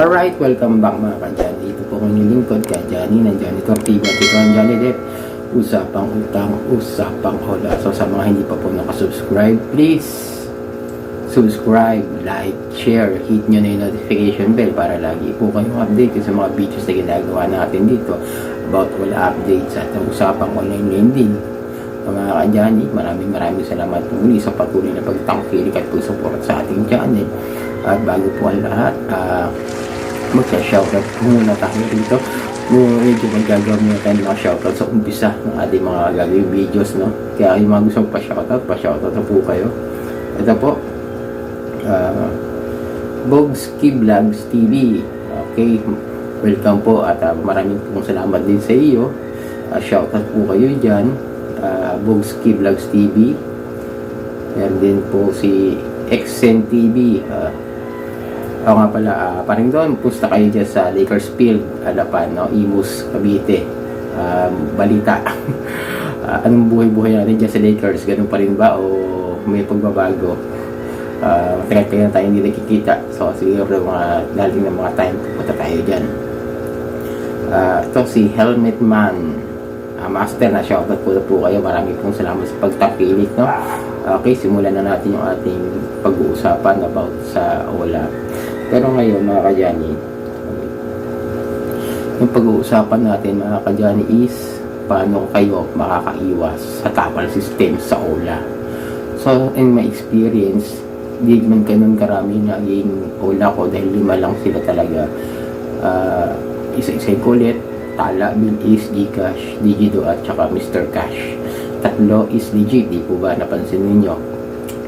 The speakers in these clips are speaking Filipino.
Alright, welcome back mga ka-Johnny. Ito po ang inyong lingkod ka-Johnny ng Johnny Tortiba. Ito ang Johnny Depp. Usapang utang, usapang hola. So sa mga hindi pa po nakasubscribe, please subscribe, like, share, hit nyo na yung notification bell para lagi po kayong update sa mga videos na ginagawa natin dito about all updates at usapang online lending. Mga ka-Johnny, maraming salamat po muli sa patuloy na pagtangkilik at support sa ating channel. At bago po ang lahat, magsa-shoutout muna tayo dito. Medyo magagawin muna tayo mga shoutout sa umpisa ng ating mga gagawin videos, no? Kaya yung mga gusto pa-shoutout na po kayo. Ito po, Bogski Vlogs TV. Okay, welcome po at maraming pong salamat din sa iyo. Shoutout po kayo dyan. Bogski Vlogs TV. Yan din po si Exen TV. Ako nga pala, parang doon, pusta kayo dyan sa Lakers Field, Alapan, no? Imus, Cavite. Balita. Anong buhay-buhay natin dyan sa Lakers? Ganun pa rin ba? O may pagbabago? Tagal na tayo hindi nakikita. So, siguro mga daling ng mga time, pupunta tayo dyan. Ito si Helmet Man. Master na shoutout po kayo. Marami pong salamat sa pagtakilik, no? Okay, simulan na natin yung ating pag-uusapan about sa OLA. Pero ngayon mga ka-Johnny, yung pag-uusapan natin mga ka-Johnny is paano kayo makakaiwas sa tapal system sa OLA. So in my experience, di man ganun karami naging OLA ko dahil 5 lang sila talaga. Isa-isa ko ulit, Tala, Bill Ace, Gcash, Digido at saka Mr. Cash. 3 is legit, di po ba napansin ninyo?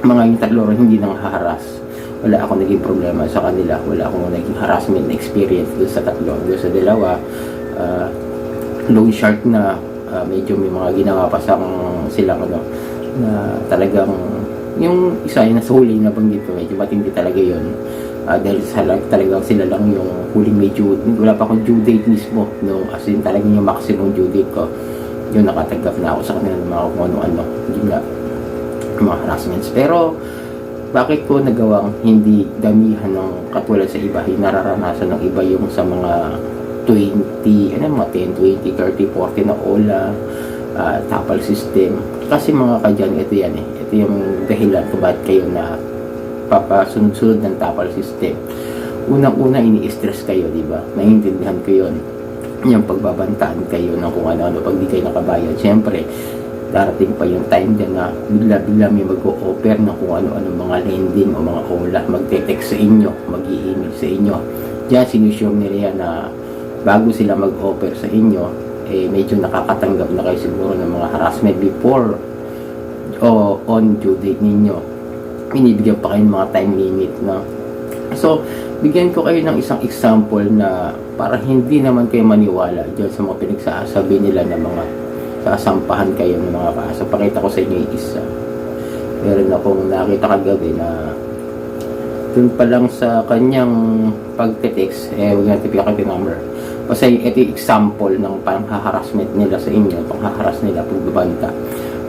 Mga yung 3 rin hindi nang haharas. Wala akong naging problema sa kanila. Wala akong naging harassment experience doon sa 3. Doon sa 2, loan shark na medyo may mga ginawa pa sa silang na talagang yung isa yung nasa huli na banggit ko, medyo matindi talaga yun. Dahil talagang sila lang yung huling may due, wala pa akong due date mismo, no? As in talagang yung maximum due date ko, yun nakatanggap na ako sa kanila ng mga kung ano-ano, yun nga, mga harassments. Pero bakit ko nagawang hindi damihan ng katulad sa iba, nararanasan ng iba yung sa mga 20, mga 10, 20, 30, 40 na OLA, tapal system. Kasi mga ka-Johnny, ito yan ito yung dahilan kung bakit kayo na papasunod-sunod ng tapal system. Unang-una, ini-stress kayo, di ba? Naiintindihan ko yun. Yung pagbabantaan kayo ng kung ano-ano pag di kayo nakabayad. Siyempre, darating pa yung time din na bigla may mag-o-offer ng kung ano-ano mga lending o mga OLA, magte-text sa inyo, mag-i-email sa inyo. Diyan, sinusure nila yan na bago sila mag-offer sa inyo, medyo nakakatanggap na kayo siguro ng mga harassment before o on due date ninyo. Binibigyan pa kayo ng mga time limit, no? So, bigyan ko kayo ng isang example na para hindi naman kayo maniwala dyan sa mga pinagsasabi nila ng mga sasampahan kayo ng mga kaso. Pakita ko sa inyo yung isa. Meron akong nakita kagabi na dun pa lang sa kanyang pagte-text, huwag natin pinakita yung number. Kasi ito yung example ng pang-harassment nila sa inyo, pang-harass nila, pagbabanta,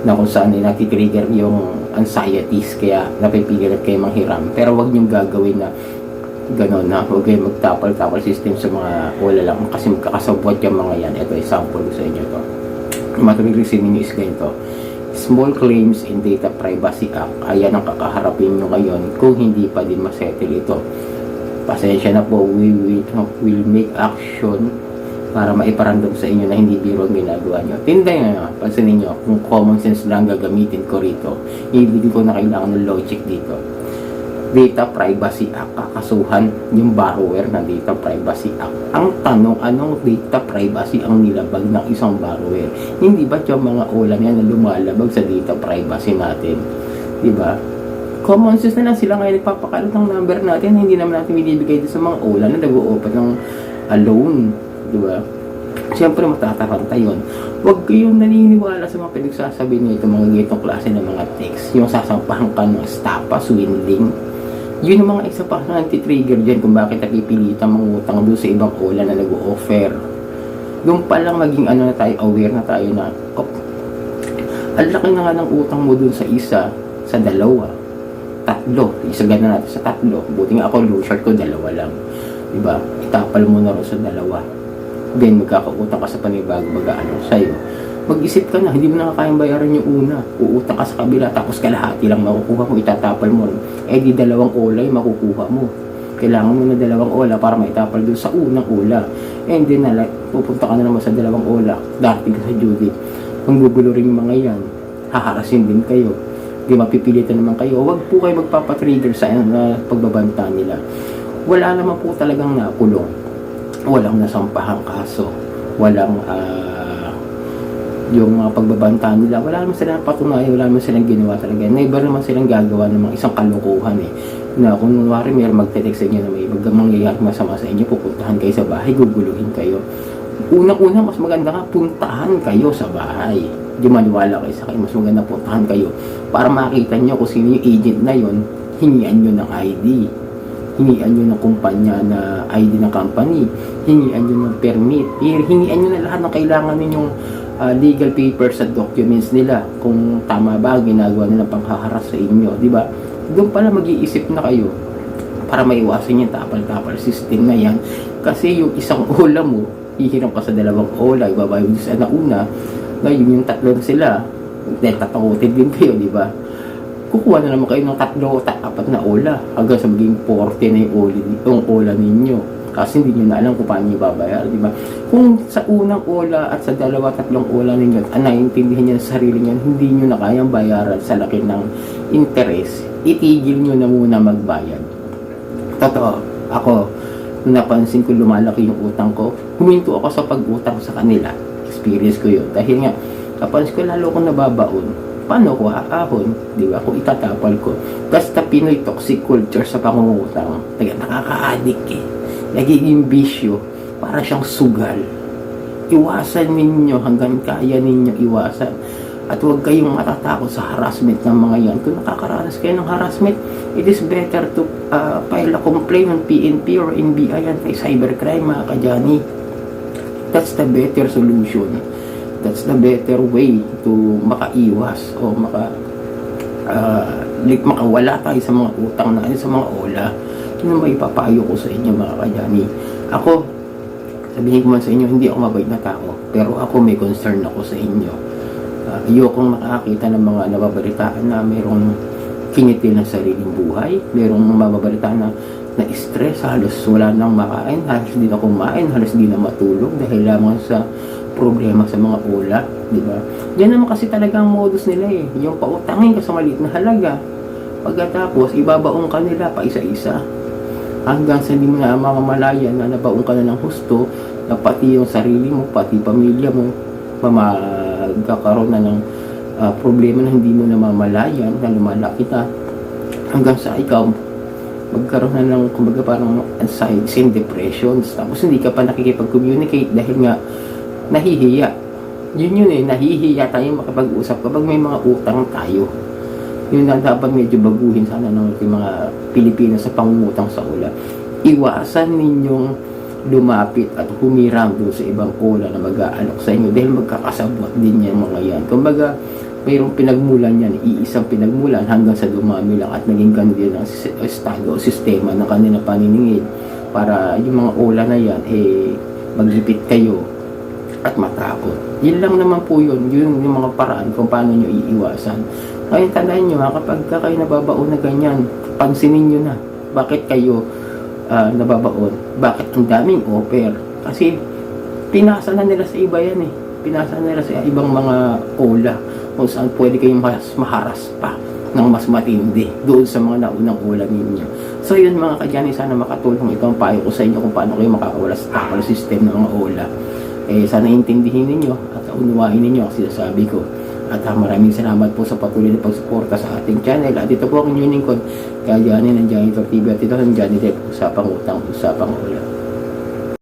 na kung saan natitrigger yung anxieties, kaya napipigil kayo manghiram. Pero huwag niyong gagawin na gano'n, na huwag kayo magtapal-tapal system sa mga wala lang, kasi magkakasabot yung mga yan. Ito, example ko sa inyo to. Matumireceive ninyo is ganito. Small claims in Data Privacy Act, ayan ang kakaharapin nyo ngayon kung hindi pa din masettle ito. Pasensya na po, we will make action para maiparandam sa inyo na hindi biro ang ginagawa nyo. Tinday nga, pansin ninyo, kung common sense lang gagamitin ko rito, hindi ko na kailangan ng logic dito. Data Privacy Act, kakasuhan yung borrower ng Data Privacy Act. Ang tanong, anong data privacy ang nilabag ng isang borrower? Hindi ba yung mga OLA niya na lumalabag sa data privacy natin? Diba? Common sense na lang sila ngayon nagpapakalat ng number natin, hindi naman natin binibigay sa mga OLA na nag-o-open ng loan. Diba? Siyempre matataranta yun. Huwag kayong naniniwala sa mga pinagsasabi nito, mga ganitong klase ng mga text. Yung sasampahan ka ng stapa, swindling. Yun yung mga isa pa na anti-trigger dyan kung bakit napipilitan mangutang doon sa ibang OLA na nag-o-offer. Doon pa lang maging na tayo, aware na tayo na, ang laki na nga ng utang mo doon sa isa, sa 2, 3, isa gana natin sa 3, buti nga ako low short ko 2 lang. diba? Itapal mo na rin sa dalawa. Then magkakautang ka sa panibago mag-ano sa'yo. Mag-isip ka na, hindi mo na kayang bayaran yung una. Uutang ka sa kabila, tapos kalahati lang makukuha mo, itatapal mo rin. Di dalawang ola yung makukuha mo. Kailangan mo na dalawang ola para maitapal doon sa unang ola. And then pupunta ka na naman sa dalawang ola. Dating ka sa duty. Manggugulo rin yung mga yan. Haharasin din kayo. Di mapipilitan naman kayo. Huwag po kayo magpapatrigger sa pagbabanta nila. Wala naman po talagang nakulong. Walang nasampahang kaso. Walang yung mga pagbabanta nila, wala naman silang patunayan, wala naman silang ginawa talaga. Never naman silang gagawa ng mga isang kalokohan na kung wari may magte-text sa inyo na may mangyayari masama sa inyo, pupuntahan kayo sa bahay, guguluhin kayo. Unang-una, mas maganda nga, puntahan kayo sa bahay. Di maniwala kayo sa kayo, mas maganda puntahan kayo para makita nyo kung sino yung agent na yon, hingian nyo ng ID. Hingian nyo ng kumpanya na ID ng company. Hingian nyo ng permit. Hingian nyo na lahat ng kailangan ninyong legal papers at documents nila kung tama ba ginagawa nilang panghaharas sa inyo, di ba? Doon pala mag-iisip na kayo para maiwasan yung tapal-tapal system na yan, kasi yung isang ola mo hihiram ka sa dalawang ola, ibabayo sa nauna, ngayon yung tatlo na sila dahil tatakutin din kayo, di ba? Kukuha na naman kayo ng tatlo, apat na ola hanggang sa maging 40 na yung ola ninyo. Kasi hindi nyo na alam kung paano nyo babayar, di ba? Kung sa unang ola at sa dalawa, tatlong ola ninyo, naiintindihan nyo sa sarili nyo, hindi nyo na kayang bayaran sa laki ng interest, itigil nyo na muna magbayad. Totoo, ako, nung napansin ko lumalaki yung utang ko, huminto ako sa pag-utang sa kanila. Experience ko yun. Dahil nga, napansin ko lalo akong nababaon. Paano ko haahon? Di ba? Kung itatapal ko. Basta Pinoy toxic culture sa pangungutang. Nakaka-addict nagiging bisyo, para siyang sugal. Iwasan ninyo hanggang kaya ninyo iwasan. At huwag kayong matatakot sa harassment ng mga yan. Kung nakakaranas kayo ng harassment, it is better to file a complaint on PNP or NBI anti-cybercrime, mga kajani. That's the better solution. That's the better way to makaiwas o makawala tayo sa mga utang na sa mga ola. Yun ang maipapayo ko sa inyo, mga kajani. Ako, sabihin ko man sa inyo, hindi ako mabait na tao, pero ako may concern ako sa inyo. Ayokong makakita ng mga nababalitaan na mayroong kinitil ng sariling buhay, mayroong mababalitaan na stress, halos wala nang makain, halos hindi na kumain, halos hindi na matulog dahil lamang sa problema sa mga ola, di ba? Yan naman kasi talaga ang modus nila yung pautangin ka sa maliit na halaga, pagkatapos ibabaong ka nila pa isa-isa hanggang sa hindi mo na mamamalayan na nabaong ka na ng husto, na pati yung sarili mo, pati pamilya mo magkakaroon na ng problema na hindi mo na mamalayan, na lumalaki na hanggang sa ikaw magkaroon na ng kumbaga parang anxiety and depressions, tapos hindi ka pa nakikipag-communicate dahil nga nahihiya. Yun nahihiya tayo makapag-usap kapag may mga utang tayo. Yun na dapat medyo baguhin sana ng mga Pilipinas sa pangungutang sa ola. Iwasan ninyong lumapit at humiram doon sa ibang ola na mag-aalok sa inyo dahil magkakasabot din yan mga yan. Kumbaga, mayroong pinagmulan yan, iisang pinagmulan hanggang sa dumami lang at naging ganun din ang estado o sistema ng kanilang paniningil para yung mga ola na yan, maglipit kayo at matakot. Yun lang naman po yun yung mga paraan kung paano nyo iiwasan. Ngayon tandaan nyo kapag kayo nababaon na ganyan, pansinin nyo na bakit kayo nababaon, bakit ang daming offer, kasi pinasa na nila sa iba yan pinasa na nila sa ibang mga ola kung saan pwede kayong mas maharas pa ng mas matindi doon sa mga naunang ola ninyo. So yun mga kadyani, sana makatulong itong payo ko sa inyo kung paano kayo makakawala sa takal system ng mga ola. Sana intindihin ninyo at unawain ninyo ang sinasabi ko. At maraming salamat po sa patuloy na pagsuporta sa ating channel. At ito po ang inyong lingkod, Kajani ng Janitor TV. At ito ang Janitor, usapang utang, usapang ola.